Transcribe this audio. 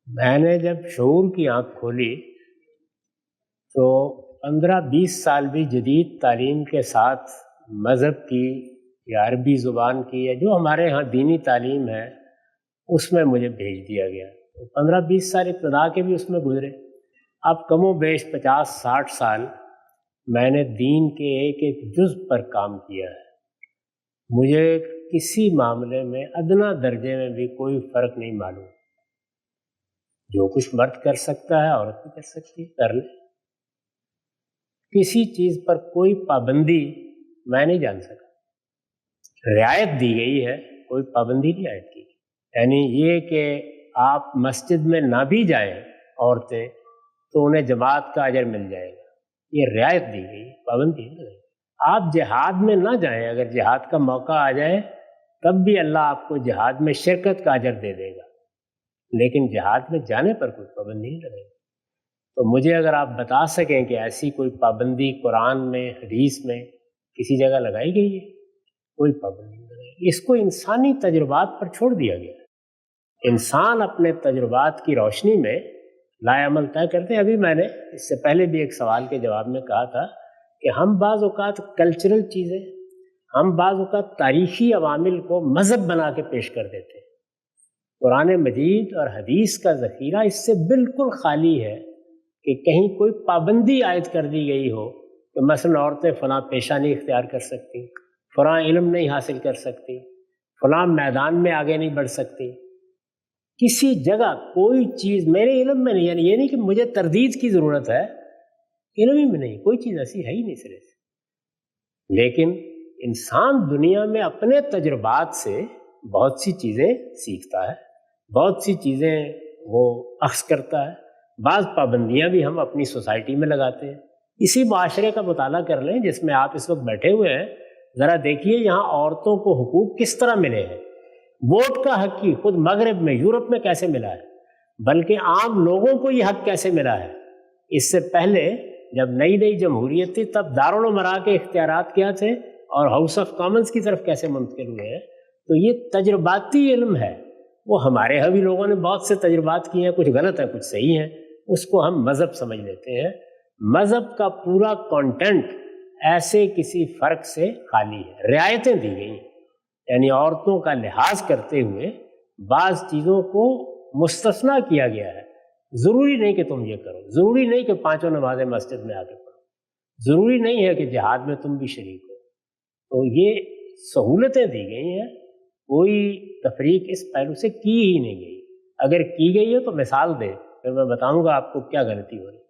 میں نے جب شعور کی آنکھ کھولی تو 15-20 سال بھی جدید تعلیم کے ساتھ مذہب کی یا عربی زبان کی یا جو ہمارے ہاں دینی تعلیم ہے اس میں مجھے بھیج دیا گیا. تو 15-20 سال ابتدا کے بھی اس میں گزرے. اب کم و بیش 50-60 سال میں نے دین کے ایک ایک جز پر کام کیا ہے. مجھے کسی معاملے میں ادنا درجے میں بھی کوئی فرق نہیں معلوم. جو کچھ مرد کر سکتا ہے عورت بھی کر سکتی ہے، کر لے. کسی چیز پر کوئی پابندی میں نہیں جان سکا. رعایت دی گئی ہے، کوئی پابندی نہیں عائد کی. یعنی یہ کہ آپ مسجد میں نہ بھی جائیں عورتیں تو انہیں جماعت کا اجر مل جائے گا، یہ رعایت دی گئی، پابندی نہیں. آپ جہاد میں نہ جائیں، اگر جہاد کا موقع آ جائے تب بھی اللہ آپ کو جہاد میں شرکت کا اجر دے دے گا، لیکن جہاد میں جانے پر کوئی پابندی نہیں لگے گی. تو مجھے اگر آپ بتا سکیں کہ ایسی کوئی پابندی قرآن میں حدیث میں کسی جگہ لگائی گئی ہے، کوئی پابندی نہیں لگائی گئی. اس کو انسانی تجربات پر چھوڑ دیا گیا. انسان اپنے تجربات کی روشنی میں لائے عمل طے کرتے ہیں. ابھی میں نے اس سے پہلے بھی ایک سوال کے جواب میں کہا تھا کہ ہم بعض اوقات کلچرل چیزیں، ہم بعض اوقات تاریخی عوامل کو مذہب بنا کے پیش کر دیتے ہیں. قرآن مجید اور حدیث کا ذخیرہ اس سے بالکل خالی ہے کہ کہیں کوئی پابندی عائد کر دی گئی ہو کہ مثلا عورتیں فلاں پیشہ نہیں اختیار کر سکتی، فلاں علم نہیں حاصل کر سکتی، فلاں میدان میں آگے نہیں بڑھ سکتی. کسی جگہ کوئی چیز میرے علم میں نہیں، یعنی یہ نہیں کہ مجھے تردید کی ضرورت ہے، علم ہی میں نہیں، کوئی چیز ایسی ہے ہی نہیں سرے سے. لیکن انسان دنیا میں اپنے تجربات سے بہت سی چیزیں سیکھتا ہے، بہت سی چیزیں وہ اخذ کرتا ہے. بعض پابندیاں بھی ہم اپنی سوسائٹی میں لگاتے ہیں. اسی معاشرے کا مطالعہ کر لیں جس میں آپ اس وقت بیٹھے ہوئے ہیں، ذرا دیکھیے یہاں عورتوں کو حقوق کس طرح ملے ہیں. ووٹ کا حق کی خود مغرب میں، یورپ میں کیسے ملا ہے، بلکہ عام لوگوں کو یہ حق کیسے ملا ہے. اس سے پہلے جب نئی نئی جمہوریت تھی تب دارالعمرا کے اختیارات کیا تھے اور ہاؤس آف کامنس کی طرف کیسے منتقل ہوئے ہیں. تو یہ تجرباتی علم ہے. وہ ہمارے یہاں بھی لوگوں نے بہت سے تجربات کیے ہیں، کچھ غلط ہیں کچھ صحیح ہیں، اس کو ہم مذہب سمجھ لیتے ہیں. مذہب کا پورا کانٹینٹ ایسے کسی فرق سے خالی ہے. رعایتیں دی گئی ہیں، یعنی عورتوں کا لحاظ کرتے ہوئے بعض چیزوں کو مستثنیٰ کیا گیا ہے. ضروری نہیں کہ تم یہ کرو، ضروری نہیں کہ 5 نمازیں مسجد میں آ کے پڑھو، ضروری نہیں ہے کہ جہاد میں تم بھی شریک ہو. تو یہ سہولتیں دی گئی ہیں، کوئی تفریق اس پہلو سے کی ہی نہیں گئی. اگر کی گئی ہے تو مثال دے، پھر میں بتاؤں گا آپ کو کیا غلطی ہو رہی ہے.